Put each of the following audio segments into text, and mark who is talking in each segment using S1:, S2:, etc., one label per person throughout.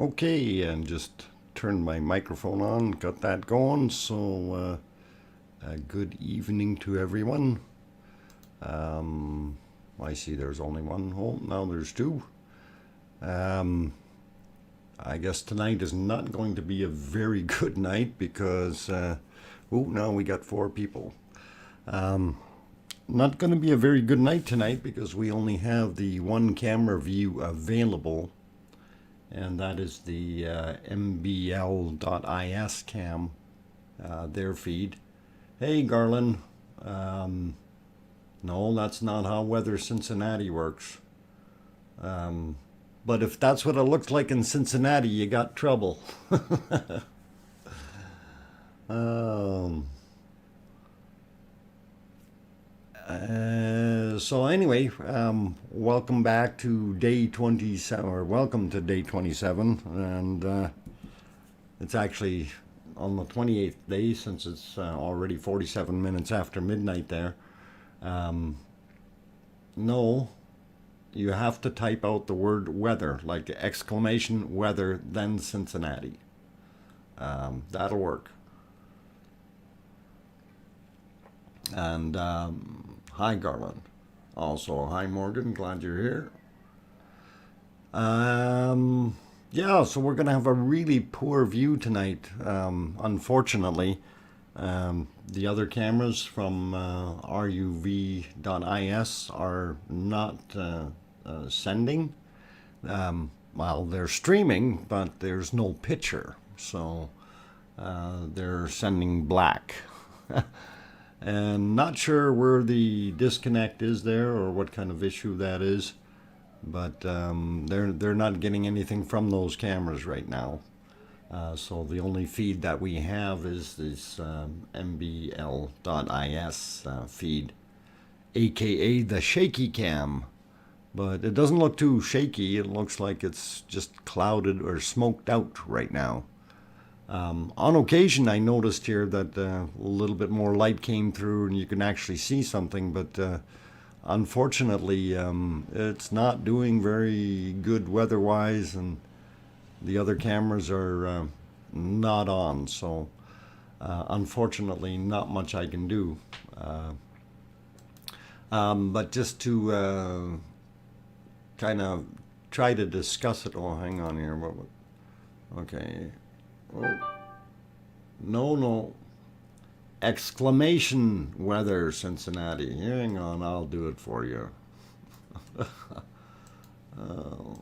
S1: Okay, and just turned my microphone on, got that going. So, good evening to everyone. I see there's only one. Oh, now there's two. I guess tonight is not going to be a very good night because, now we got four people. Not going to be a very good night tonight because we only have the one camera view available, and that is the mbl.is cam, their feed. Hey, Garland. No, that's not how Weather Cincinnati works. But if that's what it looks like in Cincinnati, you got trouble. So anyway, welcome back to day 27, or welcome to day 27, and it's actually on the 28th day since it's already 47 minutes after midnight there. No, you have to type out the word weather, like exclamation weather, then Cincinnati. That'll work. And hi, Garland. Also, hi, Morgan. Glad you're here. Yeah, so we're going to have a really poor view tonight, unfortunately. The other cameras from ruv.is are not sending. Well, they're streaming, but there's no picture. So they're sending black. And not sure where the disconnect is there or what kind of issue that is, but they're not getting anything from those cameras right now. So the only feed that we have is this mbl.is feed, aka the shaky cam. But it doesn't look too shaky. It looks like it's just clouded or smoked out right now. On occasion, I noticed here that a little bit more light came through and you can actually see something, but unfortunately, it's not doing very good weather-wise, and the other cameras are not on, so unfortunately, not much I can do. But just to kind of try to discuss it. Oh, hang on here. Okay. Oh, no. Exclamation weather, Cincinnati. Hang on, I'll do it for you. Oh.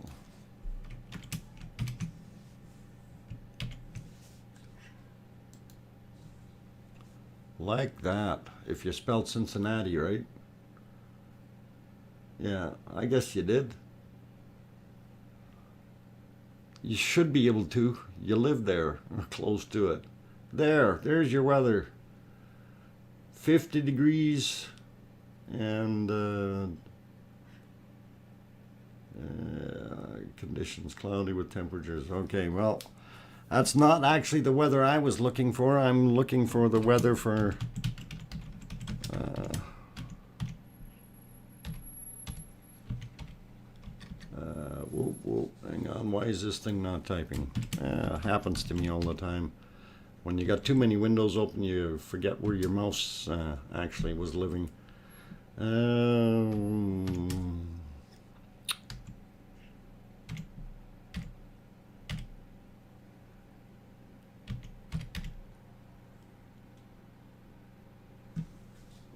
S1: Like that. If you spelled Cincinnati, right? Yeah, I guess you did. You should be able to. You live there, or close to it. There's your weather. 50 degrees and conditions cloudy with temperatures. Okay, well, that's not actually the weather I was looking for. I'm looking for the weather for whoa, hang on. Why is this thing not typing? Happens to me all the time. When you got too many windows open, you forget where your mouse actually was living.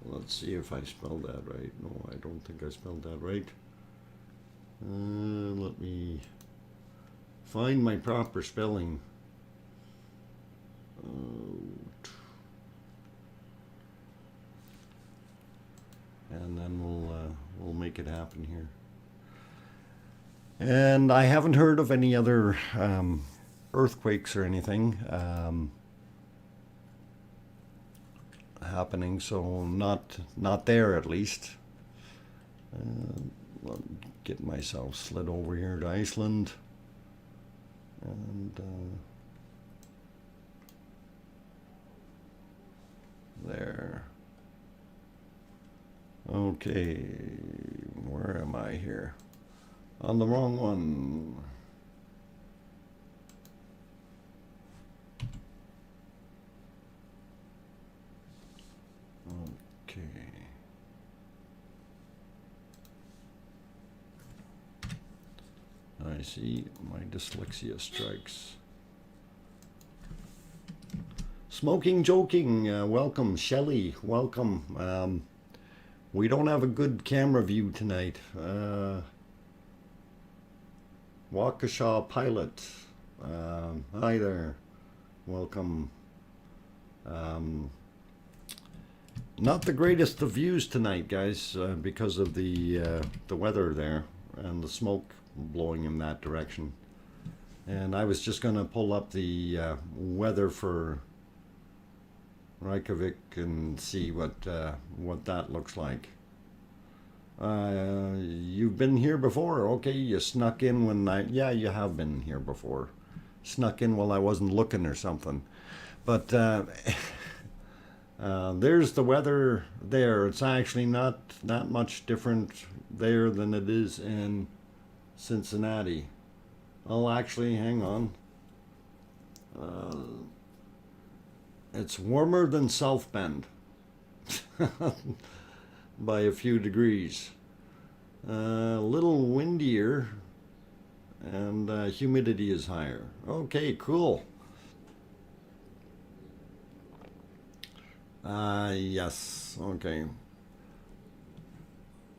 S1: Let's see if I spelled that right. No, I don't think I spelled that right. Let me find my proper spelling. And then we'll make it happen here. And I haven't heard of any other earthquakes or anything happening, so not there at least. I'll get myself slid over here to Iceland, and there. Okay, where am I here? On the wrong one. I see my dyslexia strikes. Smoking Joking, welcome. Shelly, welcome. We don't have a good camera view tonight. Waukesha Pilot, hi there, welcome. Not the greatest of views tonight, guys, because of the weather there and the smoke blowing in that direction. And I was just going to pull up the weather for Reykjavik and see what that looks like. You've been here before, okay? You snuck in when yeah, you have been here before. Snuck in while I wasn't looking or something. But there's the weather there. It's actually not that much different there than it is in Cincinnati. Oh, actually, hang on. It's warmer than South Bend by a few degrees. A little windier, and humidity is higher. Okay, cool. Yes, okay.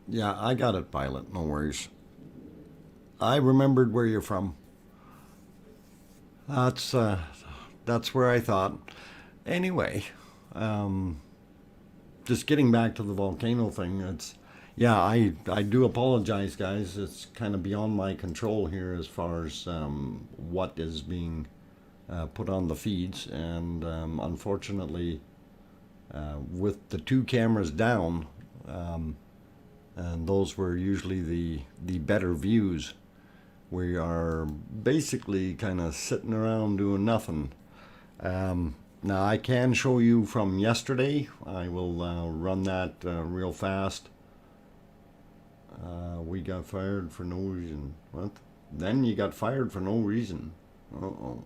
S1: Yeah, I got it, Pilot, no worries. I remembered where you're from. That's where I thought. Anyway, just getting back to the volcano thing, yeah, I do apologize, guys. It's kind of beyond my control here as far as what is being put on the feeds, and unfortunately, with the two cameras down, and those were usually the better views, we are basically kind of sitting around doing nothing. Now I can show you from yesterday. I will run that real fast. We got fired for no reason. What? Then you got fired for no reason. Uh-oh.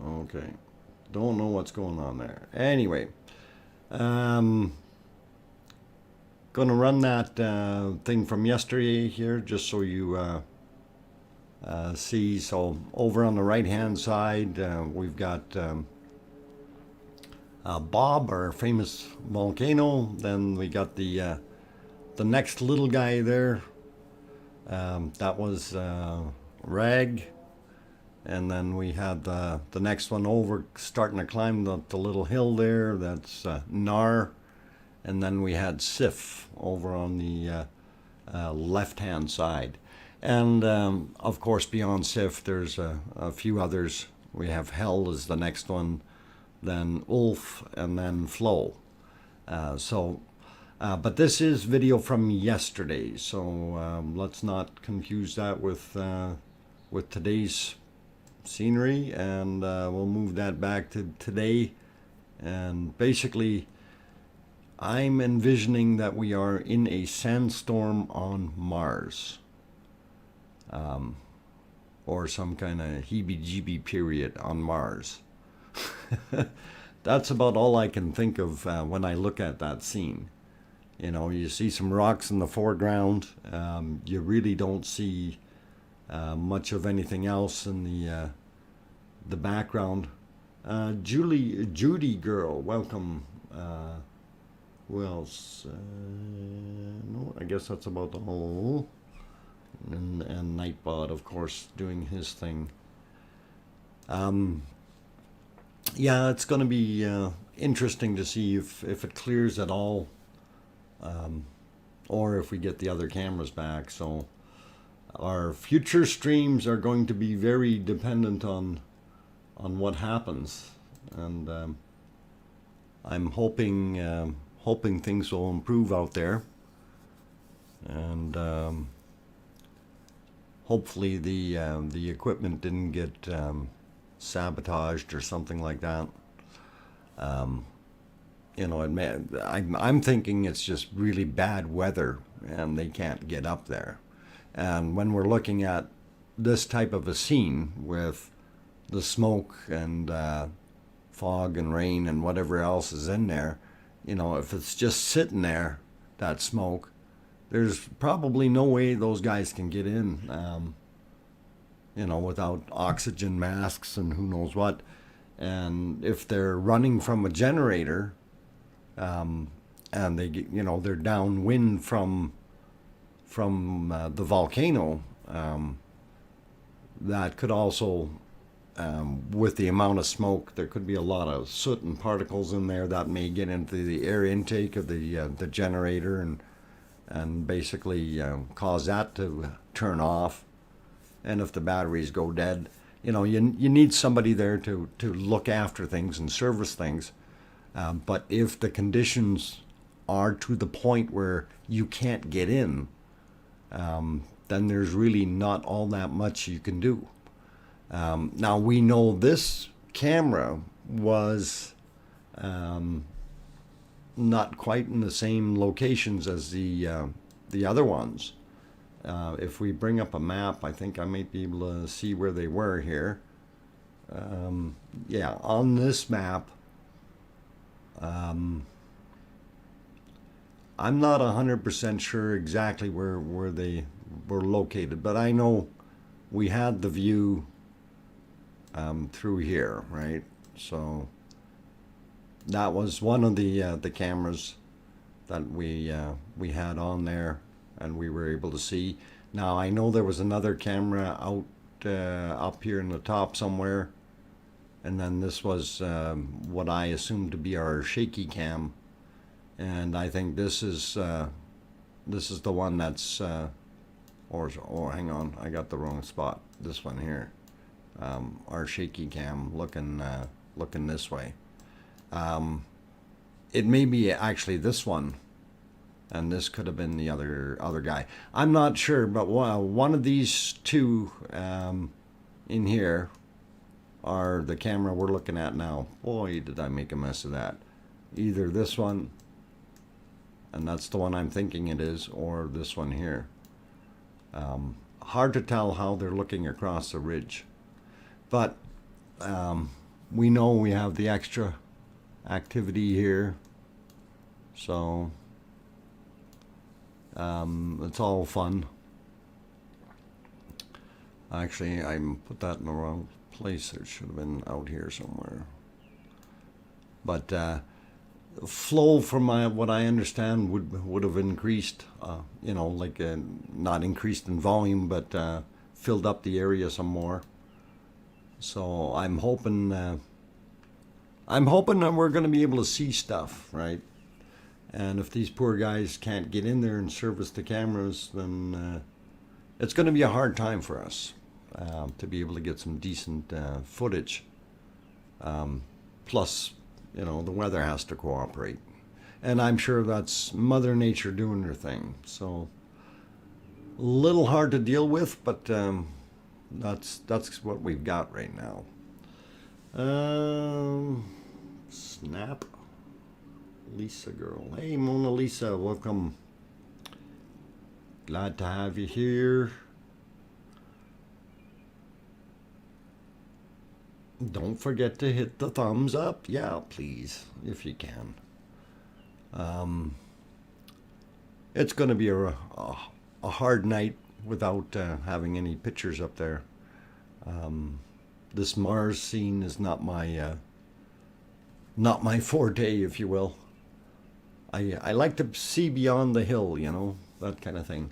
S1: Okay. Don't know what's going on there. Anyway. Gonna run that thing from yesterday here just so you see. So over on the right hand side we've got Bob, our famous volcano. Then we got the next little guy there. That was Rag. And then we had the next one over starting to climb the little hill there. That's Nar. And then we had Sif over on the left-hand side. And of course, beyond Sif, there's a few others. We have Hell is the next one, then Ulf, and then Flow. But this is video from yesterday, so let's not confuse that with today's scenery, and we'll move that back to today. And basically, I'm envisioning that we are in a sandstorm on Mars, or some kind of heebie-jeebie period on Mars. That's about all I can think of when I look at that scene. You know, you see some rocks in the foreground. You really don't see much of anything else in the background. Judy girl, welcome. Who else? No, I guess that's about the whole. And NightBot, of course, doing his thing. Yeah, it's going to be interesting to see if it clears at all, or if we get the other cameras back. So our future streams are going to be very dependent on what happens, and I'm hoping things will improve out there, and hopefully the equipment didn't get sabotaged or something like that. You know, I'm thinking it's just really bad weather and they can't get up there. And when we're looking at this type of a scene with the smoke and fog and rain and whatever else is in there, you know, if it's just sitting there, that smoke, there's probably no way those guys can get in. you know, without oxygen masks and who knows what. And if they're running from a generator, and they get, you know, they're downwind from the volcano, that could also, with the amount of smoke, there could be a lot of soot and particles in there that may get into the air intake of the generator and basically cause that to turn off. And if the batteries go dead, you know, you need somebody there to look after things and service things. But if the conditions are to the point where you can't get in, then there's really not all that much you can do. Now we know this camera was not quite in the same locations as the other ones. If we bring up a map, I think I might be able to see where they were here. Yeah, on this map, I'm not 100% sure exactly where they were located, but I know we had the view through here, right? So that was one of the cameras that we had on there, and we were able to see. Now I know there was another camera out up here in the top somewhere, and then this was what I assumed to be our shaky cam, and I think this is the one that's or hang on, I got the wrong spot. This one here, our shaky cam looking this way. It may be actually this one, and this could have been the other guy. I'm not sure, but one of these two in here are the camera we're looking at now. Boy, did I make a mess of that. Either this one, and that's the one I'm thinking it is, or this one here. Hard to tell how they're looking across the ridge. But we know we have the extra activity here. So it's all fun. Actually, I put that in the wrong place. It should have been out here somewhere. But flow, from what I understand, would have increased. You know, like not increased in volume, but filled up the area some more. So I'm hoping that we're going to be able to see stuff, right? And if these poor guys can't get in there and service the cameras, then it's going to be a hard time for us to be able to get some decent footage. Plus, you know, the weather has to cooperate. And I'm sure that's Mother Nature doing her thing. So a little hard to deal with, but that's what we've got right now. Snap. Lisa girl. Hey, Mona Lisa, welcome. Glad to have you here. Don't forget to hit the thumbs up. Yeah, please, if you can. It's going to be a hard night without having any pictures up there. This Mars scene is not my forte, if you will. I like to see beyond the hill, you know, that kind of thing.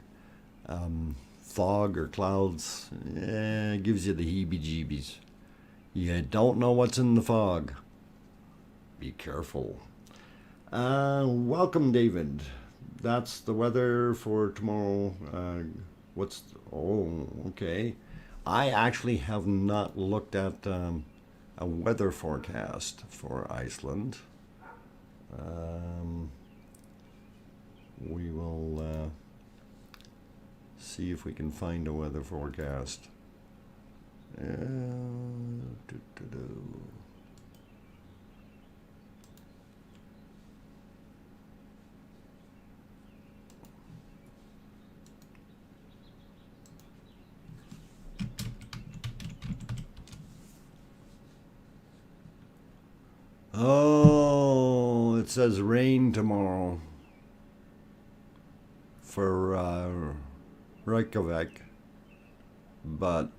S1: Fog or clouds, gives you the heebie-jeebies. You don't know what's in the fog. Be careful. Welcome, David. That's the weather for tomorrow. Oh, okay. I actually have not looked at a weather forecast for Iceland. We will see if we can find a weather forecast. Oh, it says rain tomorrow for Reykjavik, but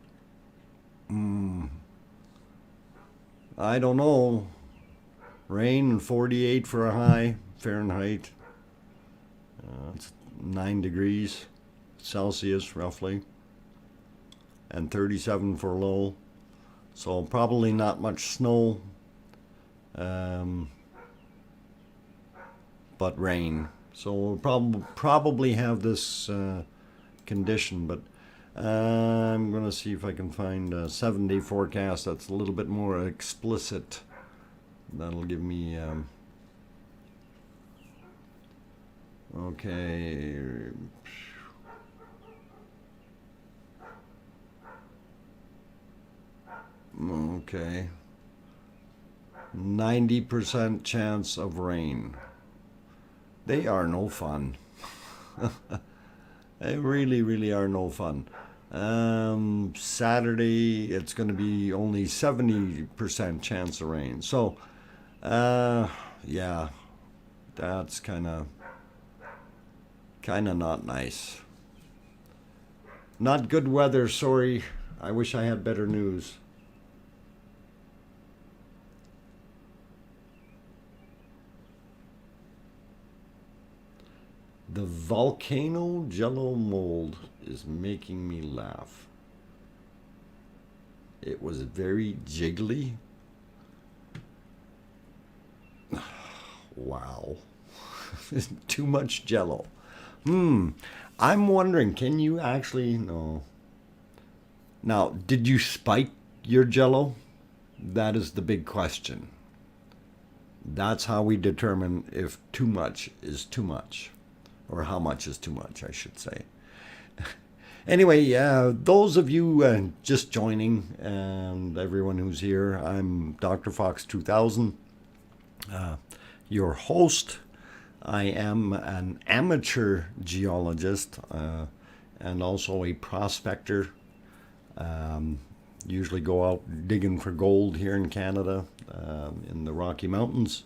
S1: I don't know. Rain and 48 for a high Fahrenheit. It's 9 degrees Celsius roughly. And 37 for low. So probably not much snow. But rain. So we'll probably have this condition, but I'm going to see if I can find a 7-day forecast that's a little bit more explicit. That'll give me okay. Okay. 90% chance of rain. They are no fun. They really, really are no fun. Saturday, it's going to be only 70% chance of rain. So, yeah, that's kind of not nice. Not good weather, sorry. I wish I had better news. The Volcano Jello mold is making me laugh. It was very jiggly. Wow. Too much Jello. I'm wondering, can you actually... No. Now, did you spike your Jello? That is the big question. That's how we determine if too much is too much. Or how much is too much, I should say. Anyway, those of you just joining and everyone who's here, I'm DrFox2000, your host. I am an amateur geologist and also a prospector. Usually go out digging for gold here in Canada, in the Rocky Mountains,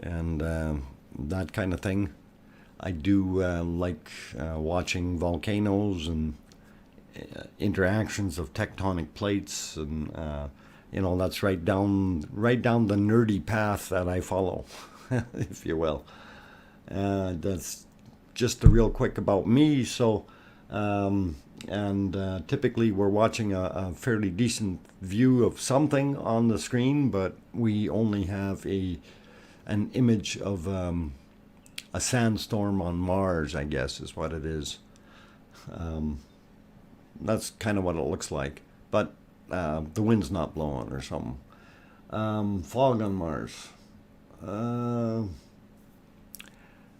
S1: and that kind of thing. I do like watching volcanoes and interactions of tectonic plates, and that's right down the nerdy path that I follow, if you will. That's just a real quick about me. So, typically we're watching a fairly decent view of something on the screen, but we only have an image of a sandstorm on Mars, I guess, is what it is. That's kind of what it looks like. But the wind's not blowing or something. Fog on Mars.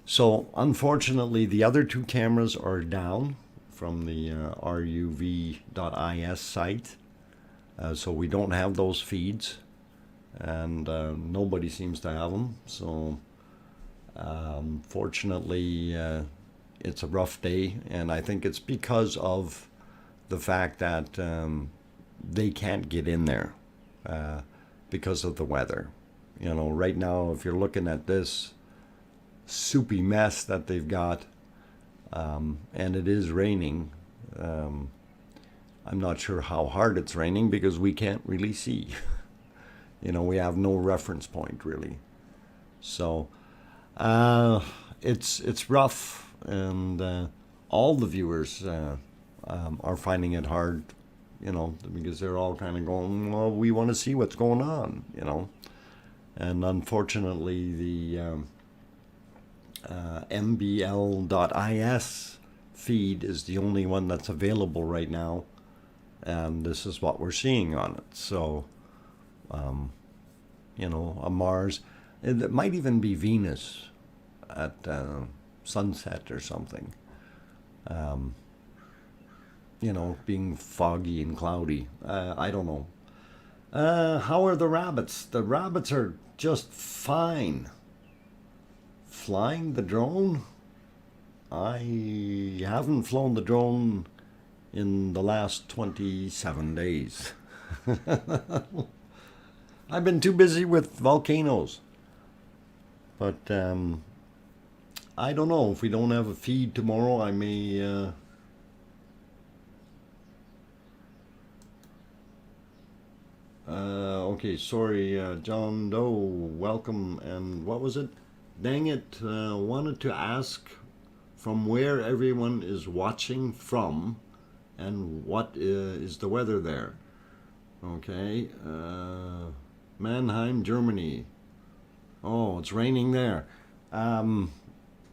S1: So, unfortunately, the other two cameras are down from the ruv.is site. So we don't have those feeds. And nobody seems to have them. So... fortunately, it's a rough day, and I think it's because of the fact that they can't get in there because of the weather. Right now, if you're looking at this soupy mess that they've got, and it is raining, I'm not sure how hard it's raining because we can't really see. We have no reference point, really. So... it's rough, and all the viewers are finding it hard, because they're all kind of going, well, we want to see what's going on, and unfortunately the mbl.is feed is the only one that's available right now, and this is what we're seeing on it. So a Mars. It might even be Venus at sunset or something. Being foggy and cloudy. I don't know. How are the rabbits? The rabbits are just fine. Flying the drone? I haven't flown the drone in the last 27 days. I've been too busy with volcanoes. But I don't know. If we don't have a feed tomorrow, I may Okay, sorry, John Doe, welcome. And what was it? Dang it, wanted to ask from where everyone is watching from and what is the weather there. Okay, Mannheim, Germany. Oh, it's raining there. Um,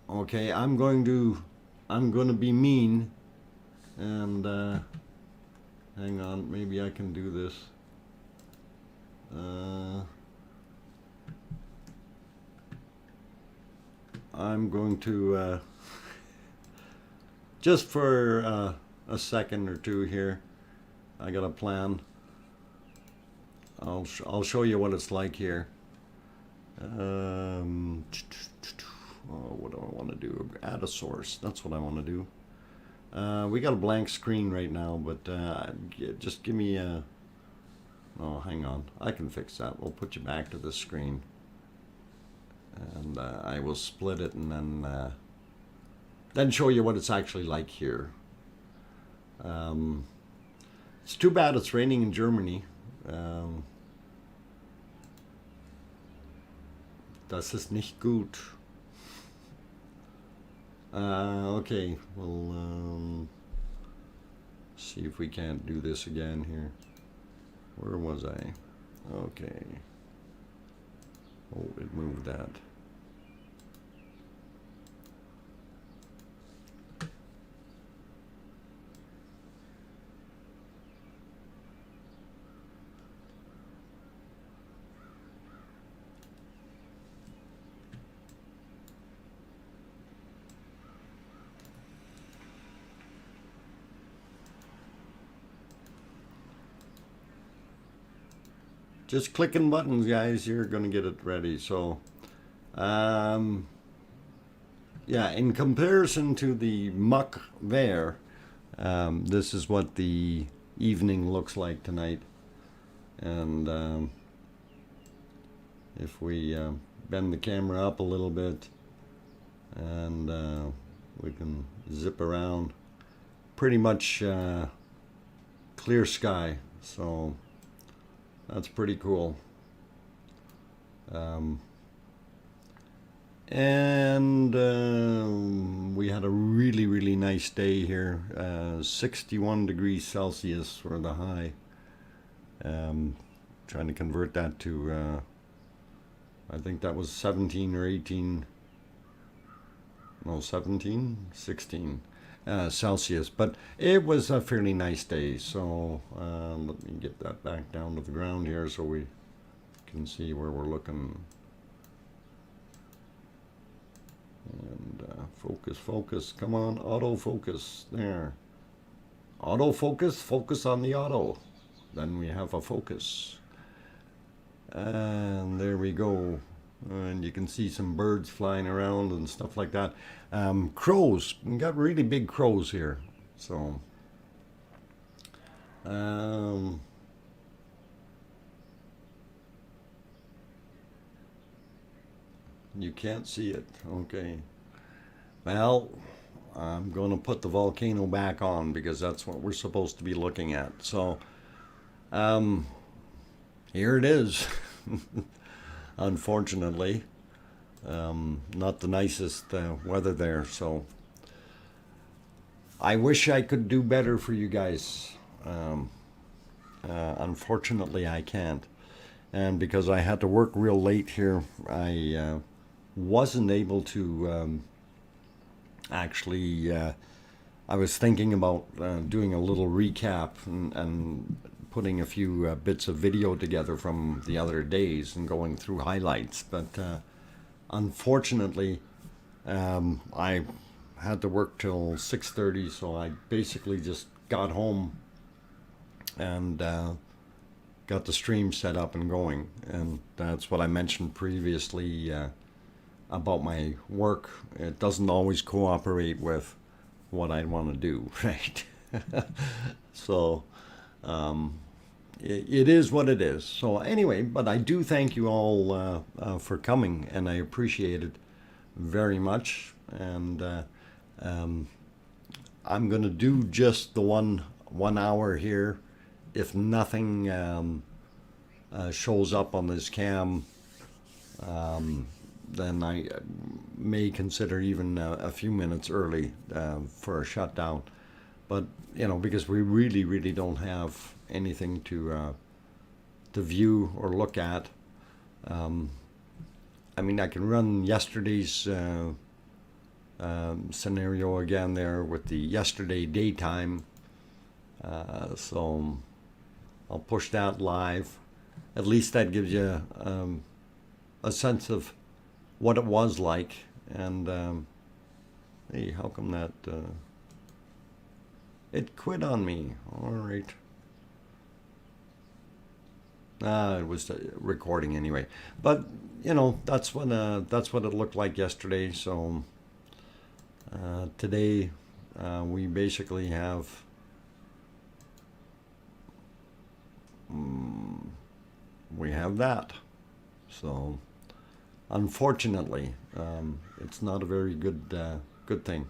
S1: okay, I'm going to be mean and hang on, maybe I can do this. I'm going to just for a second or two here. I got a plan. I'll show you what it's like here. What do I want to do? Add a source. That's what I want to do. We got a blank screen right now, but just give me a... Oh, hang on. I can fix that. We'll put you back to the screen. And I will split it and then show you what it's actually like here. It's too bad it's raining in Germany. Das ist nicht gut. Okay, we'll see if we can't do this again here. Where was I? Okay. Oh, it moved that. Just clicking buttons, guys. You're gonna get it ready. So, yeah, in comparison to the muck there, this is what the evening looks like tonight. And if we bend the camera up a little bit, and we can zip around, pretty much clear sky. So that's pretty cool. And we had a really nice day here. 61 degrees Celsius for the high. Trying to convert that to I think that was 17 or 18, no, 17, 16 Celsius, but it was a fairly nice day. So let me get that back down to the ground here so we can see where we're looking. And focus, come on, autofocus, there. Autofocus, focus on the auto. Then we have a focus. And there we go. And you can see some birds flying around and stuff like that. Crows, we got really big crows here. So, you can't see it. Okay. Well, I'm going to put the volcano back on because that's what we're supposed to be looking at. So, here it is. Unfortunately, not the nicest weather there. So, I wish I could do better for you guys. Unfortunately, I can't. And because I had to work real late here, I wasn't able to actually, I was thinking about doing a little recap and putting a few bits of video together from the other days and going through highlights. But unfortunately, I had to work till 6:30, so I basically just got home and got the stream set up and going. And that's what I mentioned previously about my work. It doesn't always cooperate with what I want to do, right? So it is what it is. So anyway, but I do thank you all for coming, and I appreciate it very much. And I'm going to do just the one hour here. If nothing shows up on this cam, then I may consider even a few minutes early for a shutdown. But because we really, really don't have anything to view or look at. I mean, I can run yesterday's scenario again there with the yesterday daytime. So I'll push that live. At least that gives you a sense of what it was like. And hey, how come that it quit on me? All right. It was recording anyway. But that's what it looked like yesterday. So today we basically have that. So unfortunately, it's not a very good thing.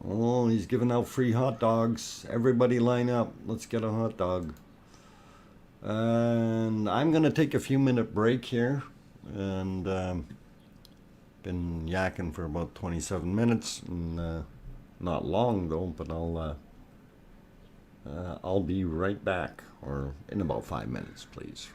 S1: Oh, he's giving out free hot dogs. Everybody line up. Let's get a hot dog. And I'm going to take a few minute break here. And been yakking for about 27 minutes. And not long though, but I'll be right back. Or in about 5 minutes, please.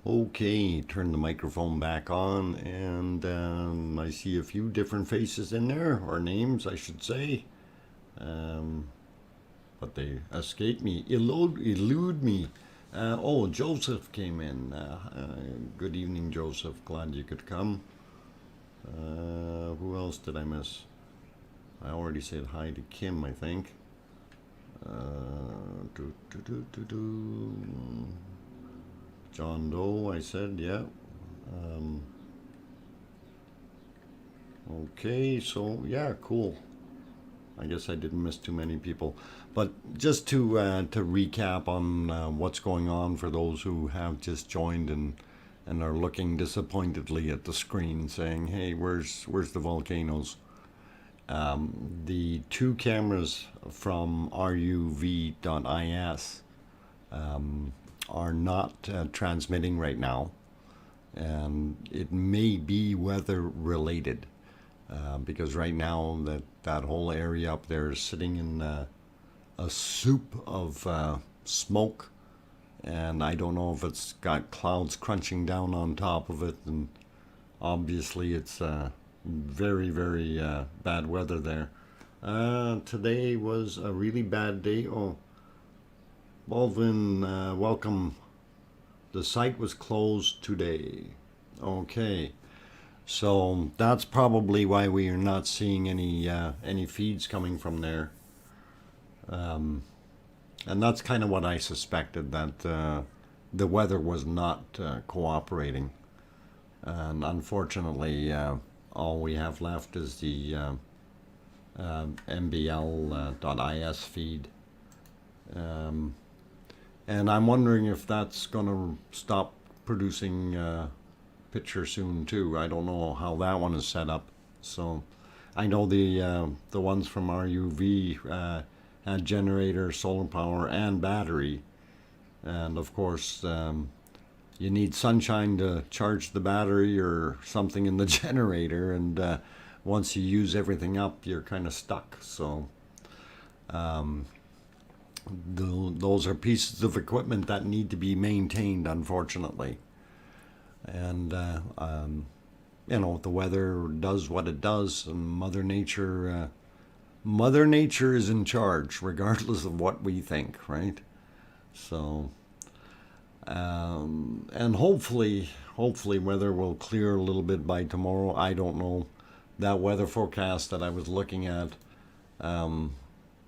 S1: Okay, turn the microphone back on, and I see a few different faces in there, or names, I should say. But they escape me, elude me. Oh, Joseph came in. Good evening, Joseph. Glad you could come. Who else did I miss? I already said hi to Kim, I think. John Doe, I said, yeah. Okay, so yeah, cool. I guess I didn't miss too many people. But just to recap on what's going on for those who have just joined and are looking disappointedly at the screen saying, hey, where's the volcanoes? The two cameras from ruv.is are not transmitting right now, and it may be weather related because right now that whole area up there is sitting in a soup of smoke, and I don't know if it's got clouds crunching down on top of it, and obviously it's very, very bad weather there. Today was a really bad day. Oh, Baldwin, welcome. The site was closed today. Okay, so that's probably why we are not seeing any feeds coming from there. And that's kind of what I suspected, that the weather was not cooperating. And unfortunately, all we have left is the mbl.is feed. And I'm wondering if that's going to stop producing picture soon too. I don't know how that one is set up. So I know the ones from RUV had generator, solar power, and battery. And of course, you need sunshine to charge the battery or something in the generator. And once you use everything up, you're kind of stuck. So those are pieces of equipment that need to be maintained, unfortunately. And you know, the weather does what it does, and Mother Nature is in charge, regardless of what we think, right? So, and hopefully weather will clear a little bit by tomorrow. I don't know. That weather forecast that I was looking at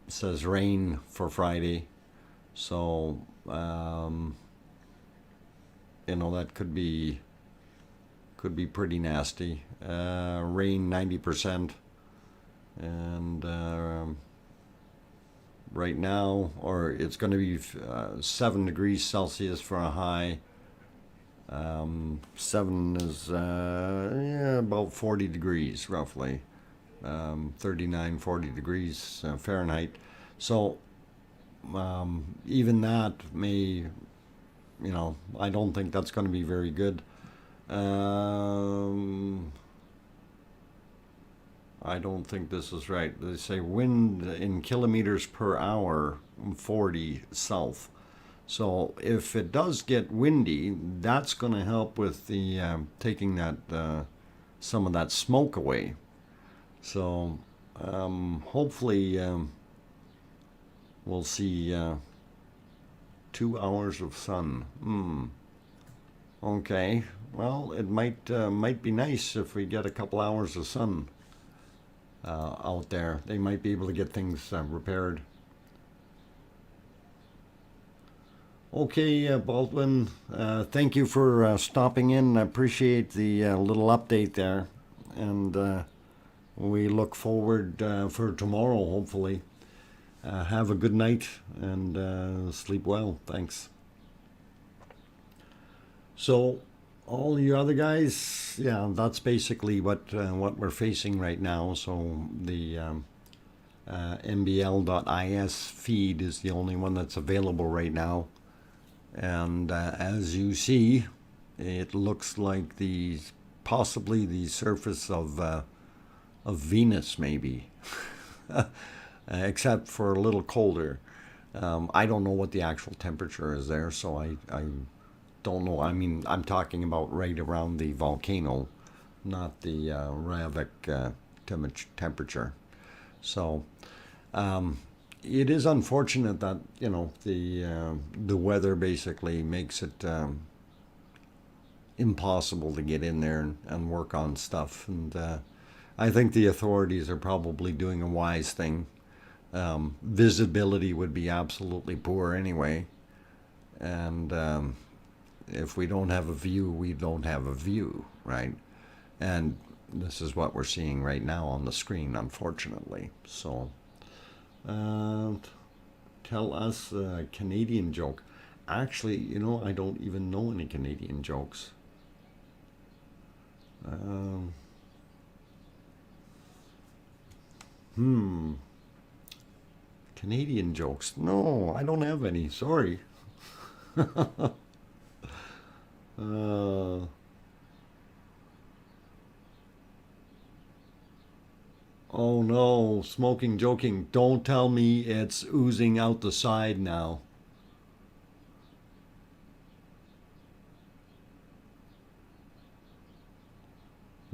S1: says rain for Friday, so you know, that could be pretty nasty. Rain 90%, and right now, or it's going to be 7 degrees Celsius for a high. 7 is yeah, about 40 degrees roughly. 39, 40 degrees Fahrenheit. So even that may, you know, I don't think that's going to be very good. I don't think this is right. They say wind in kilometers per hour, 40 south. So if it does get windy, that's going to help with the taking that some of that smoke away. So hopefully we'll see 2 hours of sun. Okay, well, it might be nice if we get a couple hours of sun out there. They might be able to get things repaired. Okay, Baldwin, thank you for stopping in. I appreciate the little update there, and we look forward for tomorrow, hopefully. Have a good night and sleep well. Thanks. So, all you other guys, yeah, that's basically what we're facing right now. So the mbl.is feed is the only one that's available right now. And as you see, it looks like possibly the surface of Venus, maybe, except for a little colder. I don't know what the actual temperature is there, so don't know. I mean, I'm talking about right around the volcano, not the Ravik temperature. So it is unfortunate that the weather basically makes it impossible to get in there and work on stuff. And I think the authorities are probably doing a wise thing. Visibility would be absolutely poor anyway, and if we don't have a view, we don't have a view, right? And this is what we're seeing right now on the screen, unfortunately. So, tell us a Canadian joke. Actually, I don't even know any Canadian jokes. Canadian jokes. No, I don't have any. Sorry. uh, oh no, smoking joking. Don't tell me it's oozing out the side now.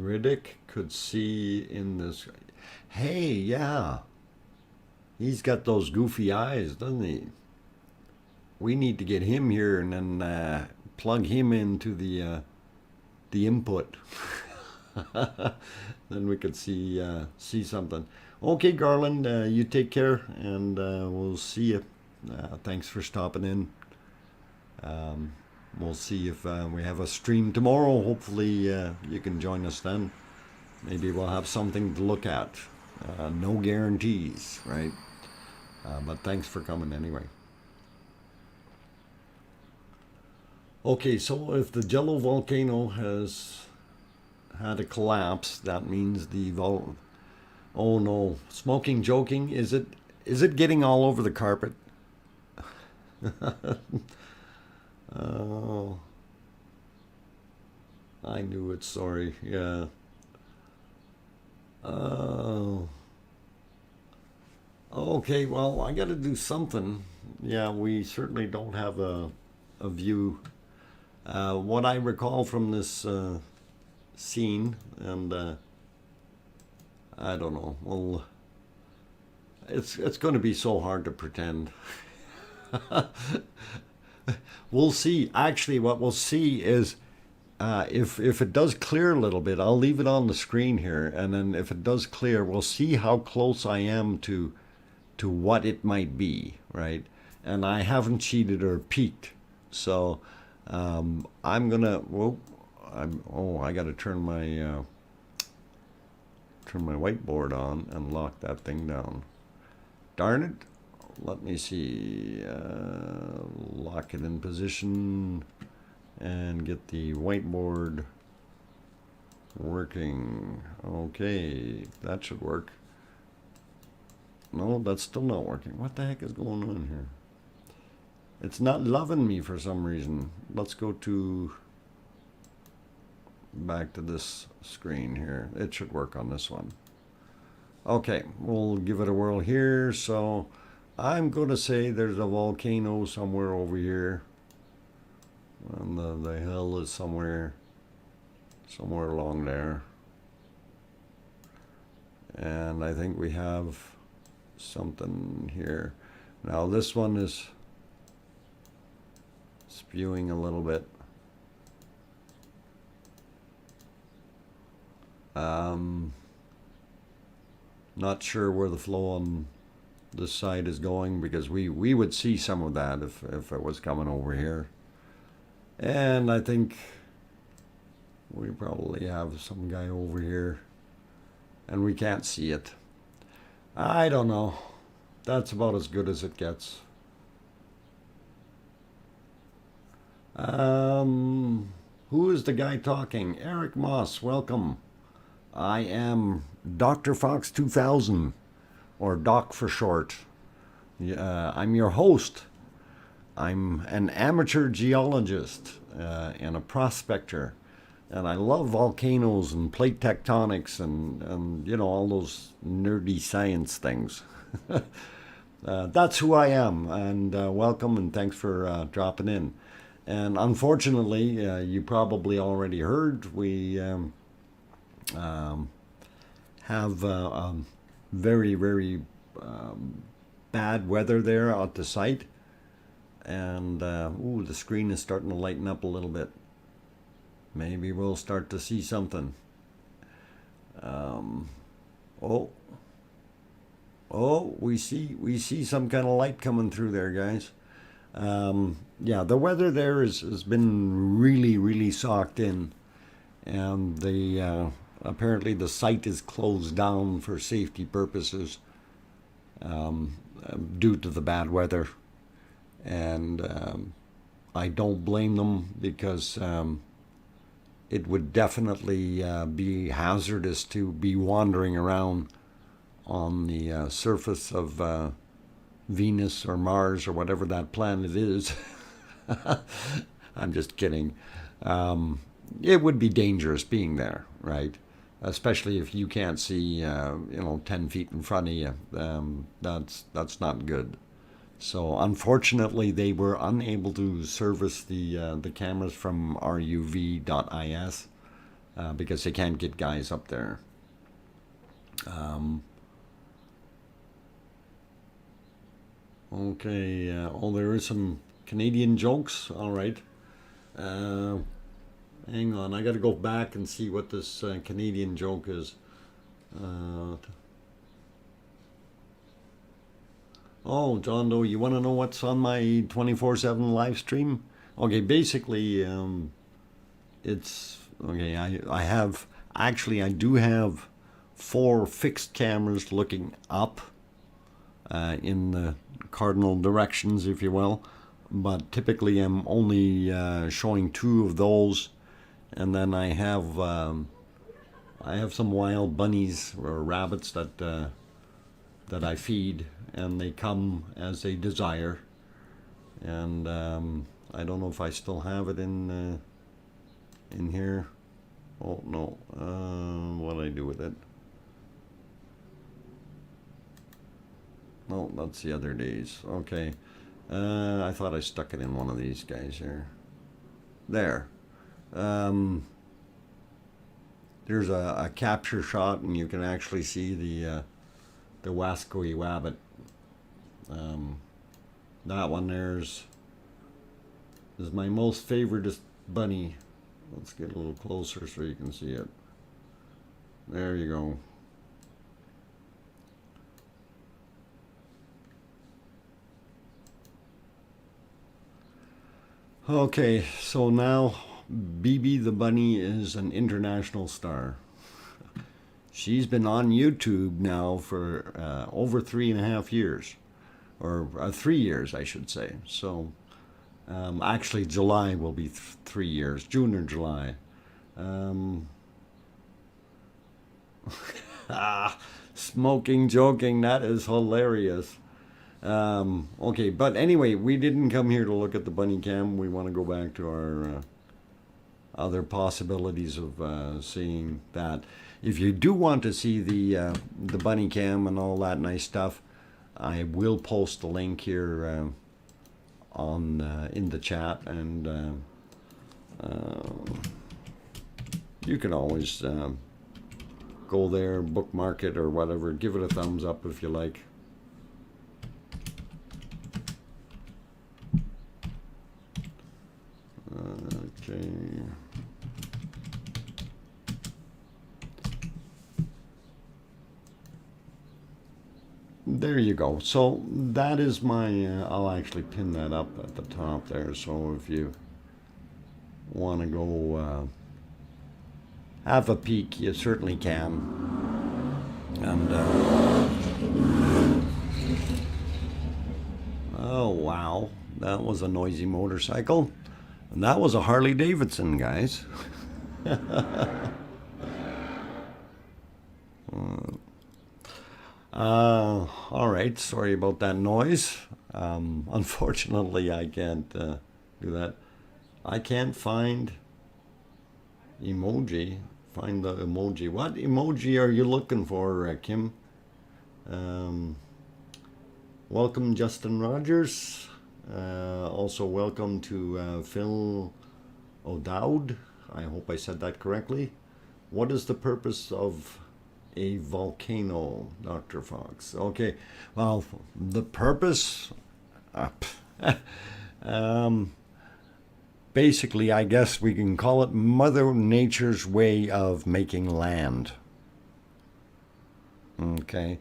S1: Riddick could see in this. Hey, yeah. He's got those goofy eyes, doesn't he? We need to get him here and then plug him into the input. Then we could see something. Okay, Garland, you take care, and we'll see you. Thanks for stopping in. We'll see if we have a stream tomorrow. Hopefully, you can join us then. Maybe we'll have something to look at. No guarantees, right? But thanks for coming anyway. Okay, so if the Jello volcano has had a collapse, that means oh no, smoking joking, is it getting all over the carpet? Oh, I knew it, sorry. Yeah. Oh. Okay, well, I got to do something. Yeah, we certainly don't have a view. What I recall from this scene, and I don't know. Well, it's going to be so hard to pretend. We'll see. Actually, what we'll see is if it does clear a little bit, I'll leave it on the screen here, and then if it does clear, we'll see how close I am to what it might be, right? And I haven't cheated or peeked, so I'm gonna. Whoa, I got to turn my whiteboard on and lock that thing down. Darn it! Let me see. Lock it in position and get the whiteboard working. Okay, that should work. No, that's still not working. What the heck is going on here? It's not loving me for some reason. Let's go back to this screen here. It should work on this one. Okay, we'll give it a whirl here. So I'm going to say there's a volcano somewhere over here. And the hill is somewhere along there. And I think we have something here. Now this one is spewing a little bit. Not sure where the flow on this side is going, because we would see some of that if it was coming over here. And I think we probably have some guy over here and we can't see it. I don't know. That's about as good as it gets. Who is the guy talking? Eric Moss, welcome. I am DrFox2000, or Doc for short. I'm your host. I'm an amateur geologist and a prospector, and I love volcanoes and plate tectonics and all those nerdy science things. That's who I am, and welcome and thanks for dropping in. And unfortunately, you probably already heard, we um, have very, very bad weather there at the site. And ooh, the screen is starting to lighten up a little bit. Maybe we'll start to see something. Oh, we see some kind of light coming through there, guys. Yeah, the weather there has been really, really socked in, and the apparently the site is closed down for safety purposes due to the bad weather. And I don't blame them, because it would definitely be hazardous to be wandering around on the surface of Venus or Mars or whatever that planet is. I'm just kidding. It would be dangerous being there, right? Especially if you can't see, 10 feet in front of you. That's not good. So unfortunately, they were unable to service the cameras from ruv.is because they can't get guys up there. Okay. Oh, there is some Canadian jokes. All right. Hang on. I got to go back and see what this Canadian joke is. Oh, John Doe, you want to know what's on my 24/7 live stream? Okay, basically, it's okay. I have actually I do have 4 fixed cameras looking up in the cardinal directions, if you will. But typically, I'm only showing 2 of those, and then I have some wild bunnies or rabbits that I feed, and they come as they desire. And I don't know if I still have it in here. Oh no, what did I do with it? No, that's the other days. Okay, I thought I stuck it in one of these guys here. There. There's a capture shot, and you can actually see the Wascoey Wabbit. That one is my most favorite bunny. Let's get a little closer so you can see it. There you go. Okay, so now BB the bunny is an international star. She's been on YouTube now for over 3.5 years, or 3 years, I should say. So actually, July will be 3 years, June or July. Smoking, joking, that is hilarious. Okay, but anyway, we didn't come here to look at the bunny cam. We want to go back to our other possibilities of seeing that. If you do want to see the bunny cam and all that nice stuff, I will post the link here on in the chat, and you can always go there, bookmark it or whatever. Give it a thumbs up if you like. Okay. There you go. So that is my, I'll actually pin that up at the top there. So if you want to go have a peek, you certainly can. And, oh wow, that was a noisy motorcycle. And that was a Harley Davidson, guys. All right, sorry about that noise. Unfortunately, I can't do that. I can't find emoji. Find the emoji. What emoji are you looking for, Kim? Welcome, Justin Rogers. Also, welcome to Phil O'Dowd. I hope I said that correctly. What is the purpose of a volcano, Dr. Fox? Okay, well, the purpose, uh, um, basically, I guess we can call it Mother Nature's way of making land. Okay,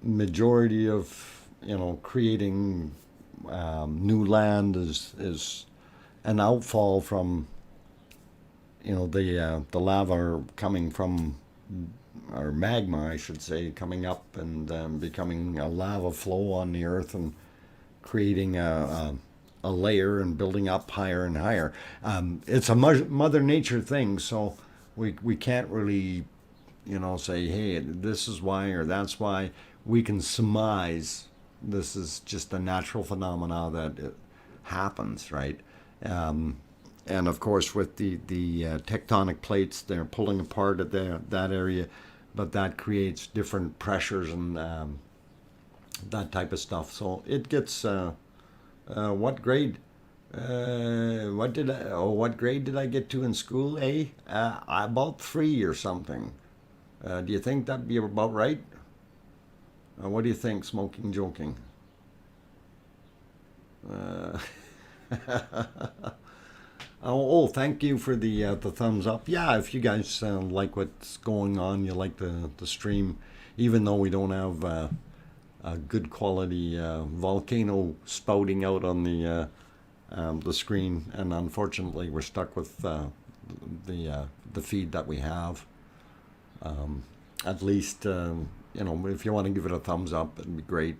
S1: majority of creating new land is an outfall from the lava coming from, or magma I should say, coming up and becoming a lava flow on the earth and creating a layer and building up higher and higher. It's a mother nature thing, so we can't really say, hey, this is why or that's why. We can surmise this is just a natural phenomena that it happens, right? And of course, with the tectonic plates, they're pulling apart at that area, but that creates different pressures and that type of stuff. So it gets what grade? What grade did I get to in school? About 3 or something. Do you think that'd be about right? What do you think, Smoking Joking? Uh, thank you for the thumbs up. Yeah, if you guys like what's going on, you like the stream, even though we don't have a good quality volcano spouting out on the screen, and unfortunately we're stuck with the feed that we have. At least if you want to give it a thumbs up, it'd be great.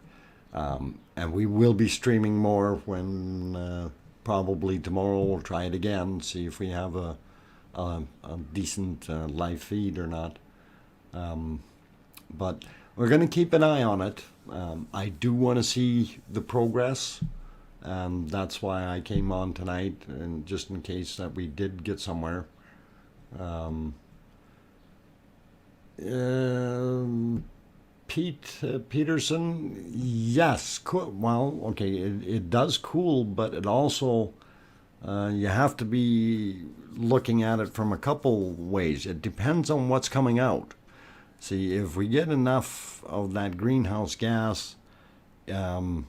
S1: And we will be streaming more when probably tomorrow we'll try it again, see if we have a decent live feed or not. But we're going to keep an eye on it. I do want to see the progress. That's why I came on tonight, and just in case that we did get somewhere. Peterson, yes, cool. Well, okay, it does cool, but it also you have to be looking at it from a couple ways. It depends on what's coming out. See, if we get enough of that greenhouse gas, if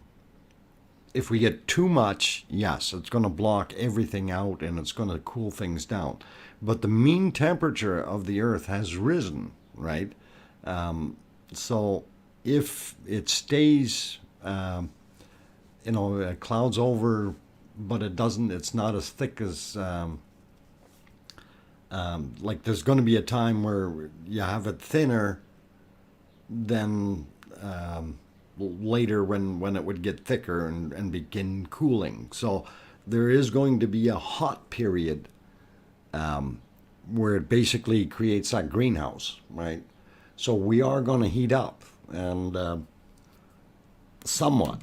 S1: we get too much, yes, it's going to block everything out and it's going to cool things down. But the mean temperature of the Earth has risen, right? So if it stays, clouds over, but it's not as thick as, like there's going to be a time where you have it thinner than later when it would get thicker and begin cooling. So there is going to be a hot period where it basically creates that greenhouse, right? So we are going to heat up, and somewhat.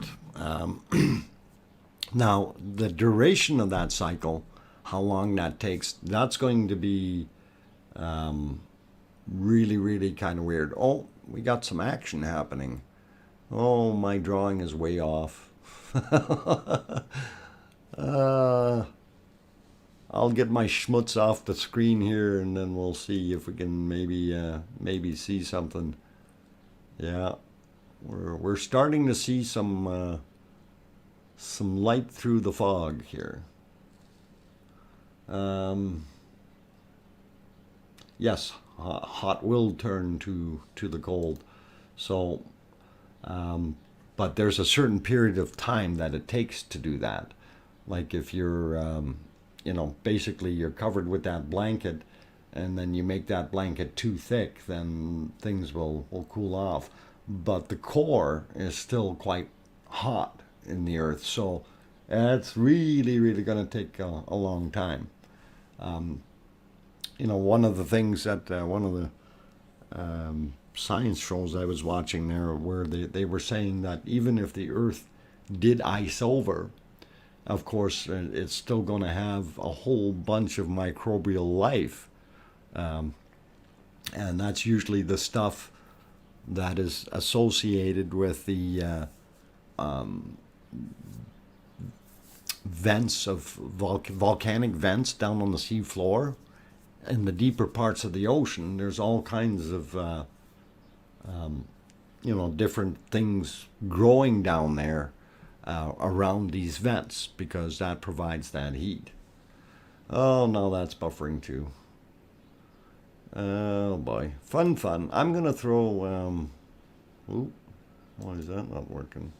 S1: Now, the duration of that cycle, how long that takes, that's going to be really, really kind of weird. Oh, we got some action happening. Oh, my drawing is way off. I'll get my schmutz off the screen here, and then we'll see if we can maybe see something. Yeah, we're starting to see some light through the fog here. Yes, hot will turn to the cold. So, but there's a certain period of time that it takes to do that. Like if you're basically you're covered with that blanket, and then you make that blanket too thick, then things will cool off. But the core is still quite hot in the earth, so it's really, really going to take a long time. One of the things that one of the science shows I was watching there, where they were saying that even if the earth did ice over, of course, it's still going to have a whole bunch of microbial life. And that's usually the stuff that is associated with the vents of volcanic vents down on the sea floor. In the deeper parts of the ocean, there's all kinds of different things growing down there around these vents, because that provides that heat. Oh, no, that's buffering too. Oh boy, fun. I'm gonna throw. Ooh, why is that not working?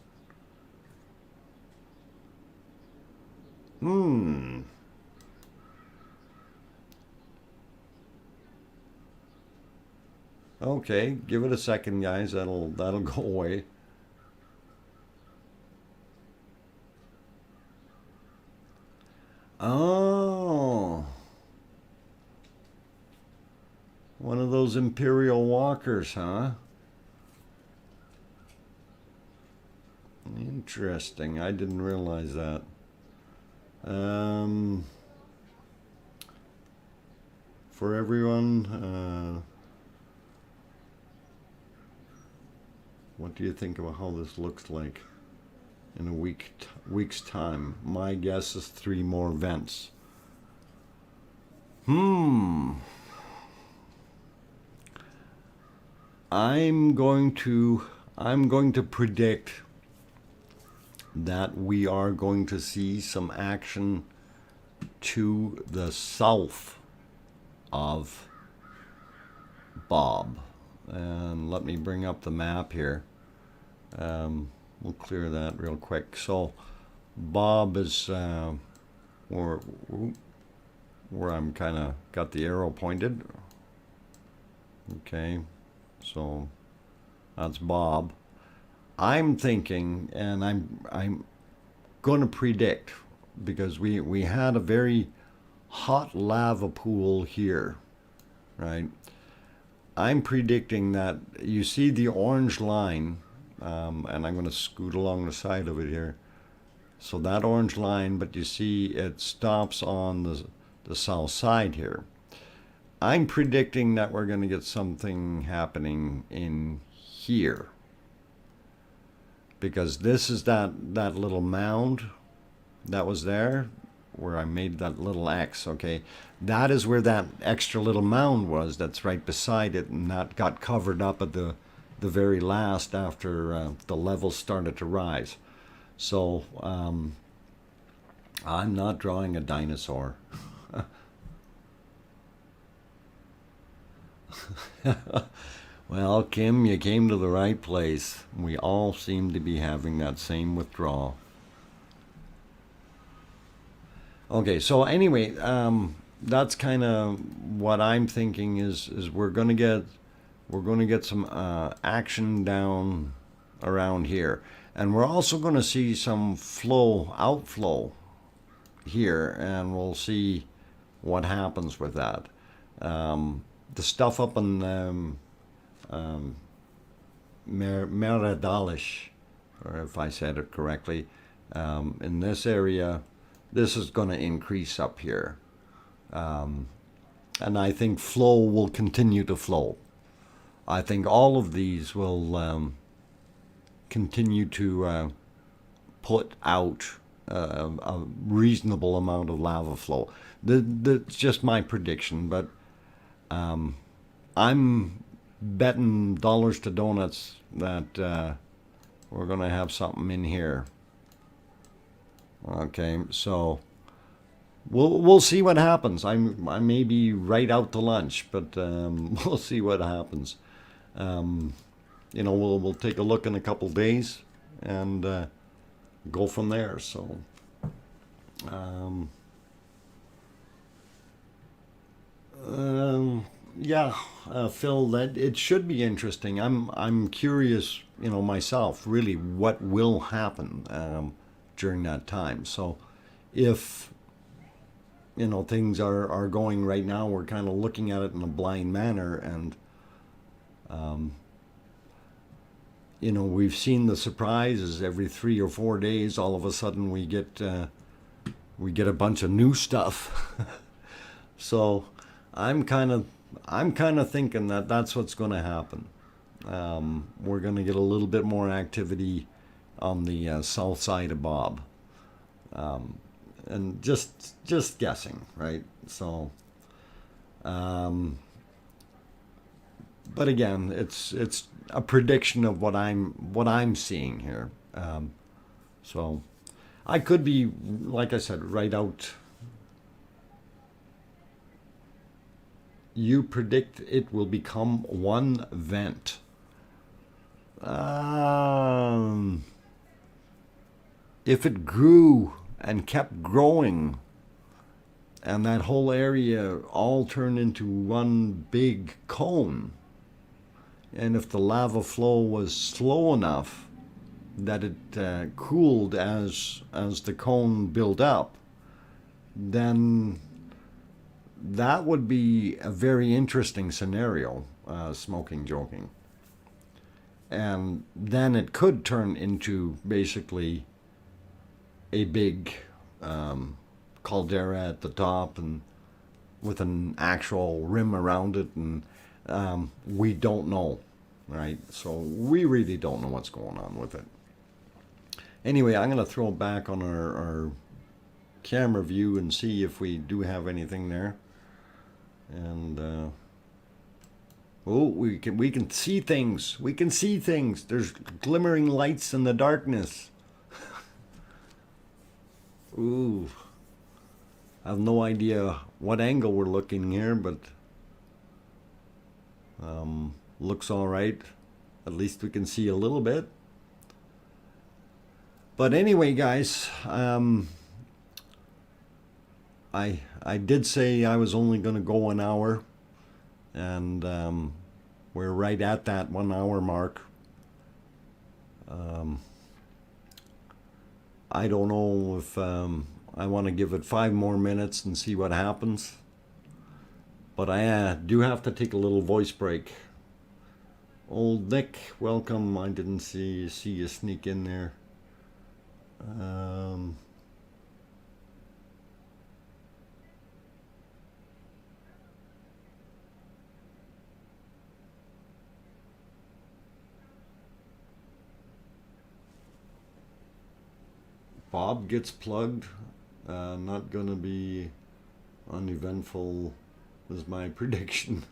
S1: Okay, give it a second, guys. That'll go away. Oh, one of those Imperial walkers, huh? Interesting. I didn't realize that. For everyone, what do you think about how this looks like in a week's time? My guess is 3 more vents. I'm going to predict that we are going to see some action to the south of Bob. And let me bring up the map here. We'll clear that real quick. So Bob is where I'm kind of got the arrow pointed. Okay, so that's Bob. I'm thinking, and I'm going to predict, because we had a very hot lava pool here, right? I'm predicting that you see the orange line, and I'm going to scoot along the side of it here. So that orange line, but you see it stops on the south side here. I'm predicting that we're going to get something happening in here, because this is that little mound that was there where I made that little X. Okay, that is where that extra little mound was that's right beside it, and that got covered up at the very last after the levels started to rise. So I'm not drawing a dinosaur. Well, Kim, you came to the right place. We all seem to be having that same withdrawal. Okay, so anyway, that's kind of what I'm thinking is we're going to get some action down around here, and we're also going to see some outflow here, and we'll see what happens with that. The stuff up in Meredalish, or if I said it correctly, in this area, this is going to increase up here. And I think flow will continue to flow. I think all of these will continue to put out a reasonable amount of lava flow. That's just my prediction, but I'm betting dollars to donuts that we're going to have something in here. Okay, so we'll see what happens. I may be right out to lunch, but we'll see what happens. We'll take a look in a couple days and go from there. So Phil, that it should be interesting. I'm curious, myself, really, what will happen during that time. So if things are going right now, we're kind of looking at it in a blind manner, and we've seen the surprises every 3 or 4 days. All of a sudden we get a bunch of new stuff. So I'm kind of thinking that that's what's going to happen. We're going to get a little bit more activity on the south side of Bob, and just guessing, right? So, um, but again, it's a prediction of what I'm seeing here. So I could be, like I said, right out. You predict it will become one vent. Um, if it grew and kept growing, and that whole area all turned into one big cone, and if the lava flow was slow enough that it cooled as the cone built up, then that would be a very interesting scenario, smoking joking. And then it could turn into basically a big caldera at the top and with an actual rim around it, and we don't know, right? So we really don't know what's going on with it. Anyway, I'm going to throw it back on our camera view and see if we do have anything there. And oh, we can see things. We can see things. There's glimmering lights in the darkness. Ooh, I have no idea what angle we're looking here, but looks all right. At least we can see a little bit. But anyway, guys, I did say I was only going to go an hour, and we're right at that 1 hour mark. I don't know if I want to give it 5 more minutes and see what happens. But I do have to take a little voice break. Old Nick, welcome. I didn't see you sneak in there. Bob gets plugged. Not going to be uneventful is my prediction.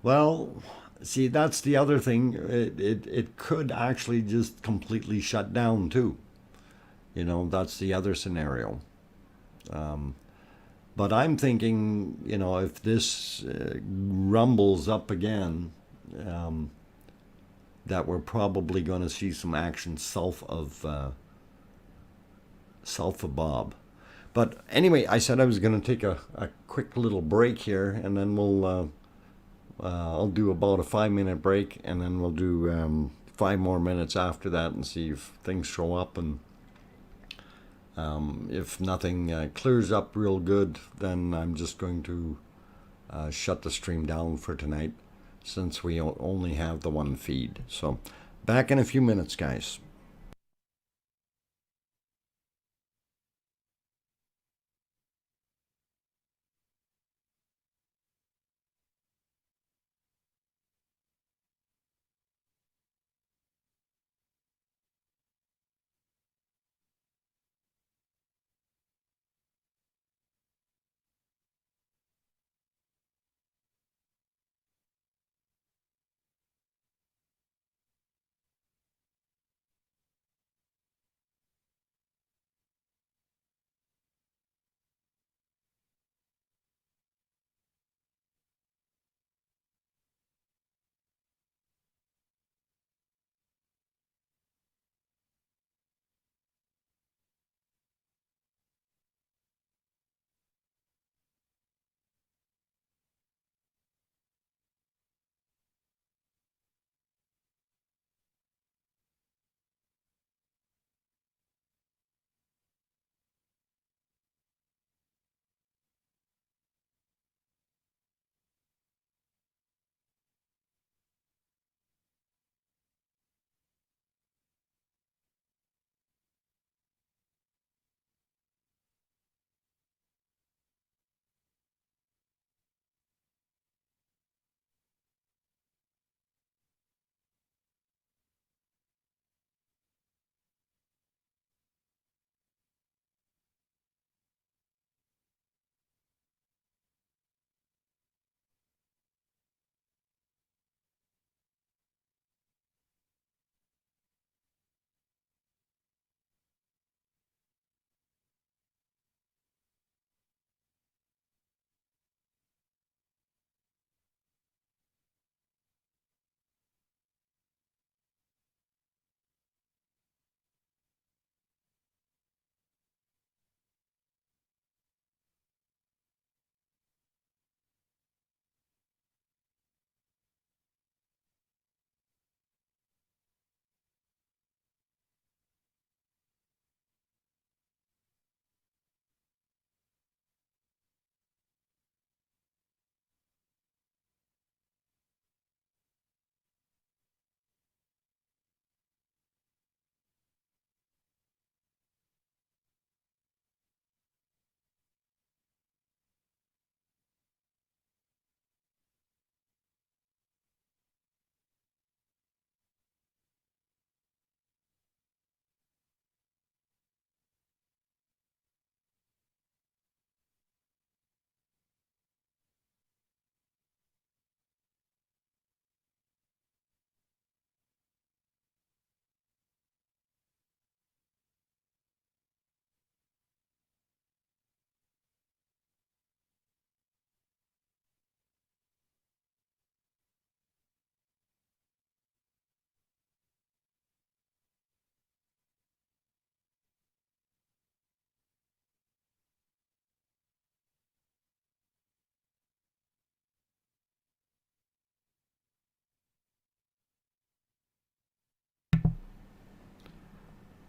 S1: Well, see, that's the other thing. It could actually just completely shut down too. That's the other scenario. But I'm thinking, if this rumbles up again, that we're probably going to see some action south of Bob. But anyway, I said I was going to take a quick little break here, and then I'll do about a 5-minute break, and then we'll do 5 more minutes after that and see if things show up. And if nothing clears up real good, then I'm just going to shut the stream down for tonight, since we only have the one feed. So back in a few minutes, guys.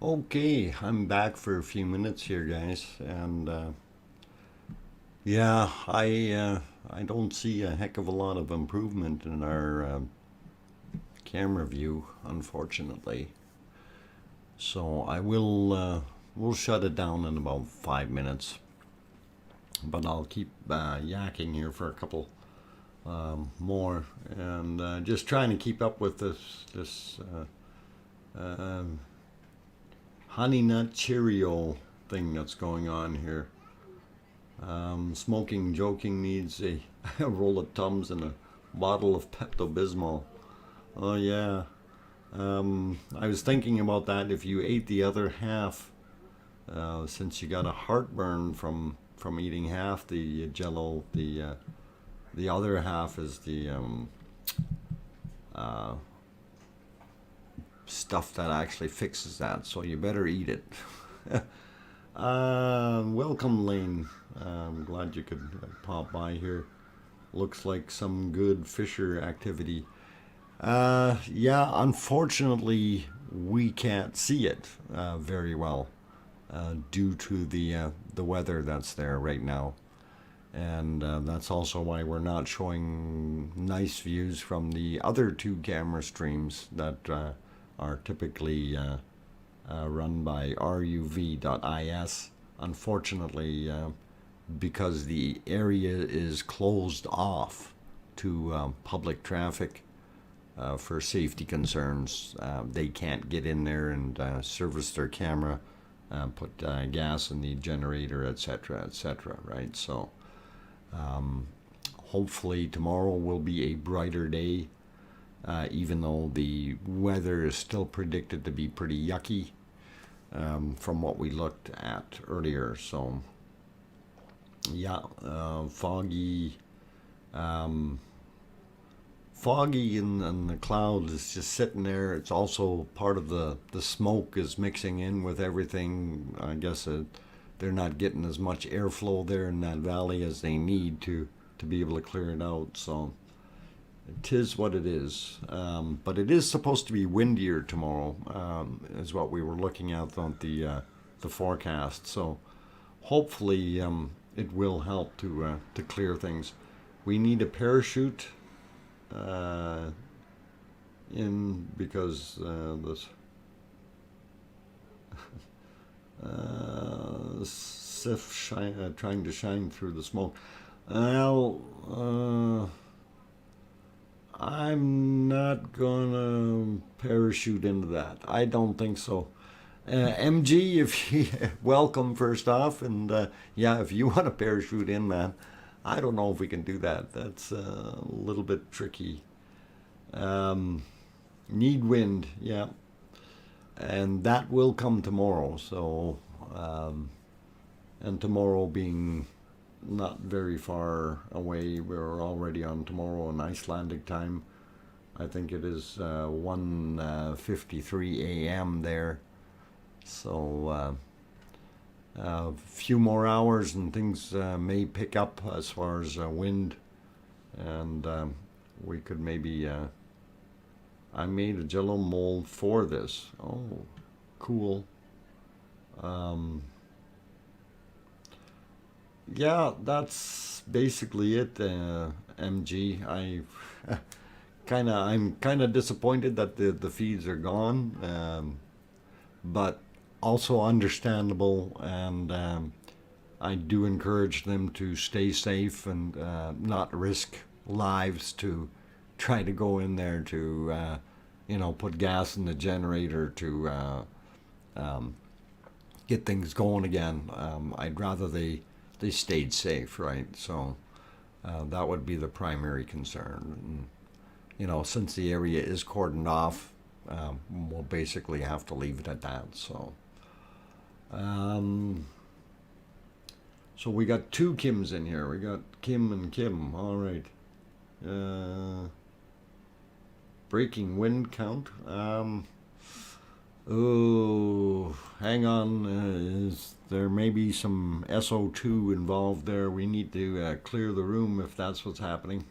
S1: Okay, I'm back for a few minutes here, guys, and yeah, I don't see a heck of a lot of improvement in our camera view, unfortunately. So I will we'll shut it down in about 5 minutes, but I'll keep yakking here for a couple more, and just trying to keep up with this honey nut Cheerio thing that's going on here. Smoking Joking needs a, a roll of Tums and a bottle of Pepto-Bismol. Oh yeah. I was thinking about that. If you ate the other half, since you got a heartburn from eating half the Jello, the other half is the uh, stuff that actually fixes that. So you better eat it. Welcome, Lane. I'm glad you could pop by here. Looks like some good fisher activity. Yeah, unfortunately, we can't see it very well due to the weather that's there right now, and that's also why we're not showing nice views from the other two camera streams that are typically run by ruv.is. Unfortunately, because the area is closed off to public traffic for safety concerns, they can't get in there and service their camera, put gas in the generator, etc., etc., right? So hopefully tomorrow will be a brighter day, even though the weather is still predicted to be pretty yucky from what we looked at earlier. So yeah, foggy and the cloud is just sitting there. It's also part of the smoke is mixing in with everything. I guess they're not getting as much airflow there in that valley as they need to be able to clear it out. So it is what it is. But it is supposed to be windier tomorrow, is what we were looking at on the forecast. So hopefully it will help to clear things. We need a parachute in because this Sif trying to shine through the smoke. Well, I'm not gonna parachute into that. I don't think so. MG, if you welcome first off, and yeah, if you want to parachute in, man, I don't know if we can do that. That's a little bit tricky. Need wind, yeah, and that will come tomorrow. So, and tomorrow being not very far away, we're already on tomorrow in Icelandic time. I think it is 1:53 a.m. there. So a few more hours and things may pick up as far as wind, and we could maybe I made a jello mold for this. Oh, cool. Yeah, that's basically it, MG. I'm kind of disappointed that the feeds are gone, but also understandable, and I do encourage them to stay safe and not risk lives to try to go in there to put gas in the generator to get things going again. I'd rather they stayed safe, right? So that would be the primary concern. And, since the area is cordoned off, we'll basically have to leave it at that. So so we got two Kims in here. We got Kim and Kim. All right. Breaking wind count. Oh, hang on. There may be some SO2 involved there. We need to clear the room if that's what's happening.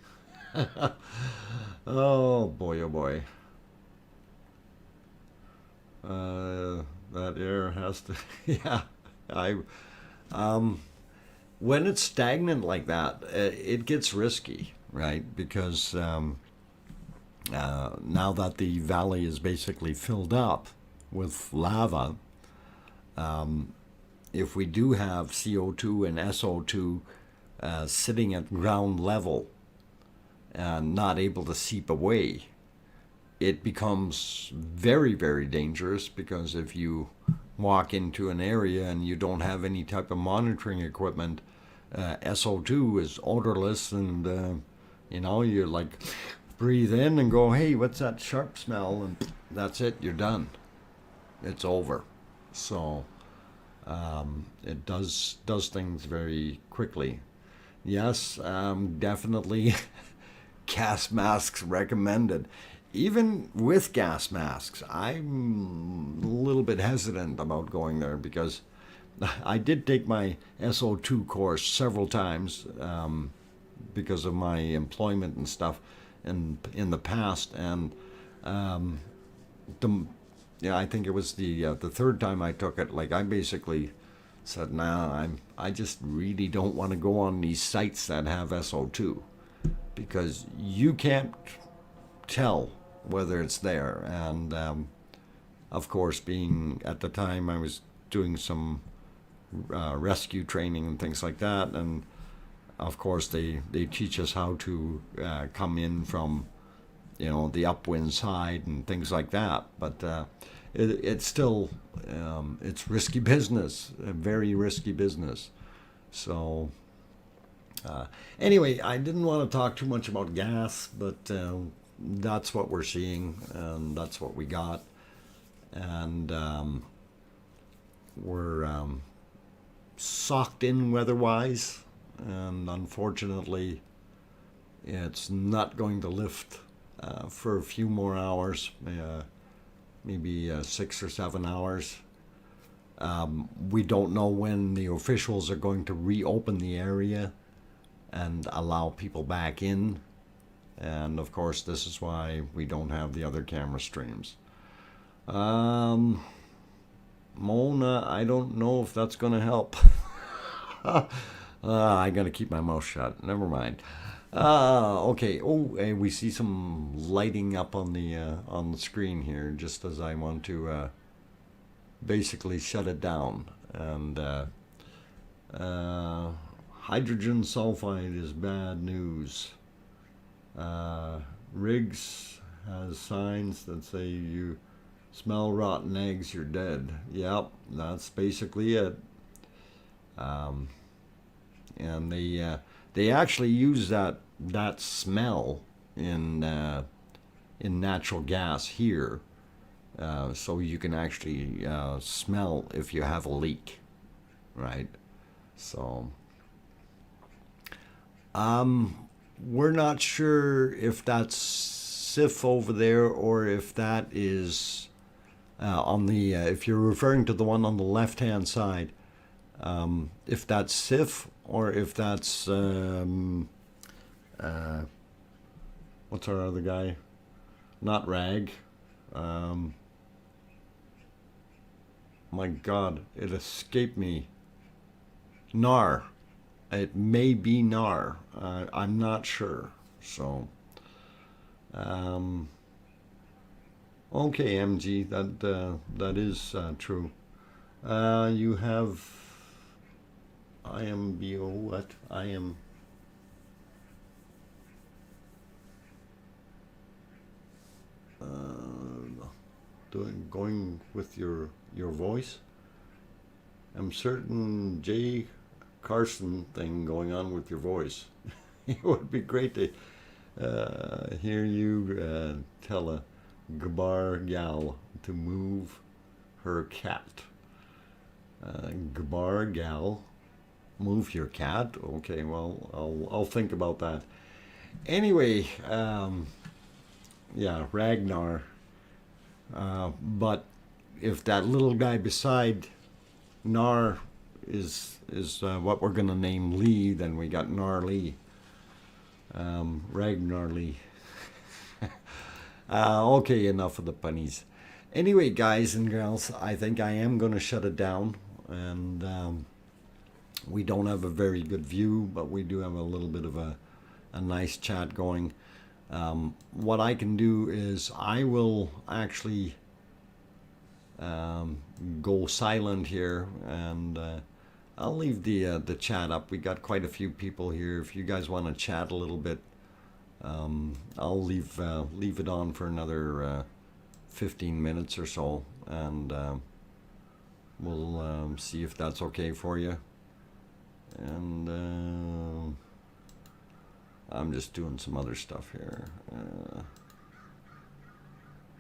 S1: Oh boy, oh boy. that air has to. Yeah, I. Um, when it's stagnant like that, it gets risky, right? Because now that the valley is basically filled up with lava, if we do have CO2 and SO2 sitting at ground level and not able to seep away, it becomes very, very dangerous, because if you walk into an area and you don't have any type of monitoring equipment, SO2 is odorless, and you're like, breathe in and go, hey, what's that sharp smell? And that's it, you're done. It's over. So it does things very quickly. Yes, definitely gas masks recommended. Even with gas masks, I'm a little bit hesitant about going there, because I did take my SO2 course several times because of my employment and stuff in the past, and I think it was the third time I took it. Like, I basically said, nah, I just really don't want to go on these sites that have SO2, because you can't tell whether it's there. And of course, being at the time I was doing some rescue training and things like that, and of course they teach us how to come in from the upwind side and things like that. But it's still it's risky business, a very risky business. So anyway, I didn't want to talk too much about gas, but that's what we're seeing, and that's what we got. And we're socked in weather-wise, and unfortunately it's not going to lift for a few more hours, maybe 6 or 7 hours. We don't know when the officials are going to reopen the area and allow people back in. And of course, this is why we don't have the other camera streams. Mona, I don't know if that's going to help. I got to keep my mouth shut. Never mind. Okay. Oh, hey, we see some lighting up on the screen here, just as I want to basically shut it down. And hydrogen sulfide is bad news. Riggs has signs that say you smell rotten eggs, you're dead. Yep, that's basically it. And they actually use that smell in natural gas here, so you can actually smell if you have a leak, right? So we're not sure if that's SIF over there, or if that is on the if you're referring to the one on the left hand side, if that's SIF, or if that's what's our other guy? Not Rag. My God, it escaped me. NAR. It may be NAR. I'm not sure. So, okay, MG, that is true. You have IMBO. What? I am. Going with your voice. I'm certain Jay Carson thing going on with your voice. It would be great to hear you tell a Gabar gal to move her cat. Gabar gal, move your cat. Okay, well, I'll think about that. Anyway, yeah, Ragnar. But if that little guy beside Nar is what we're going to name Lee, then we got Gnarly. Ragnar Lee. Okay, enough of the punnies. Anyway, guys and girls, I think I am going to shut it down. And we don't have a very good view, but we do have a little bit of a nice chat going. What I can do is I will actually go silent here, and I'll leave the chat up. We got quite a few people here. If you guys want to chat a little bit, I'll leave it on for another 15 minutes or so, and we'll see if that's okay for you. And I'm just doing some other stuff here,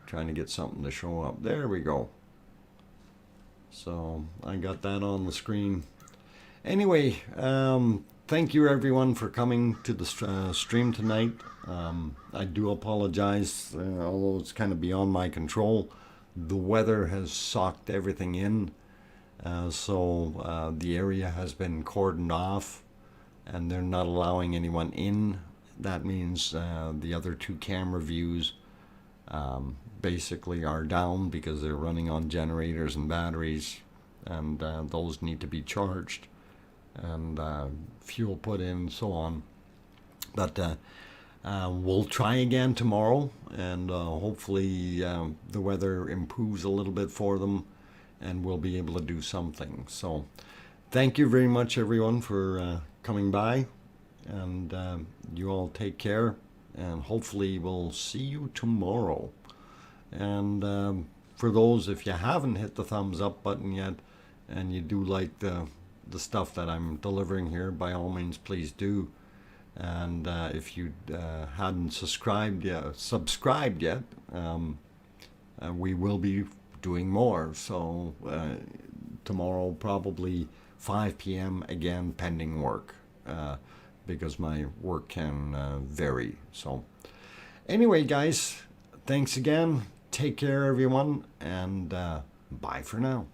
S1: trying to get something to show up. There we go. So I got that on the screen. Anyway, thank you everyone for coming to the stream tonight. I do apologize, although it's kind of beyond my control. The weather has socked everything in, so the area has been cordoned off, and they're not allowing anyone in. That means the other two camera views basically are down because they're running on generators and batteries, and those need to be charged and fuel put in and so on. But we'll try again tomorrow, and hopefully the weather improves a little bit for them and we'll be able to do something. So thank you very much everyone for coming by, and you all take care, and hopefully we'll see you tomorrow. And for those, if you haven't hit the thumbs up button yet and you do like the stuff that I'm delivering here, by all means please do. And if you hadn't subscribed yet, we will be doing more. So tomorrow probably 5 p.m. again, pending work, because my work can vary. So anyway, guys, thanks again. Take care, everyone, and bye for now.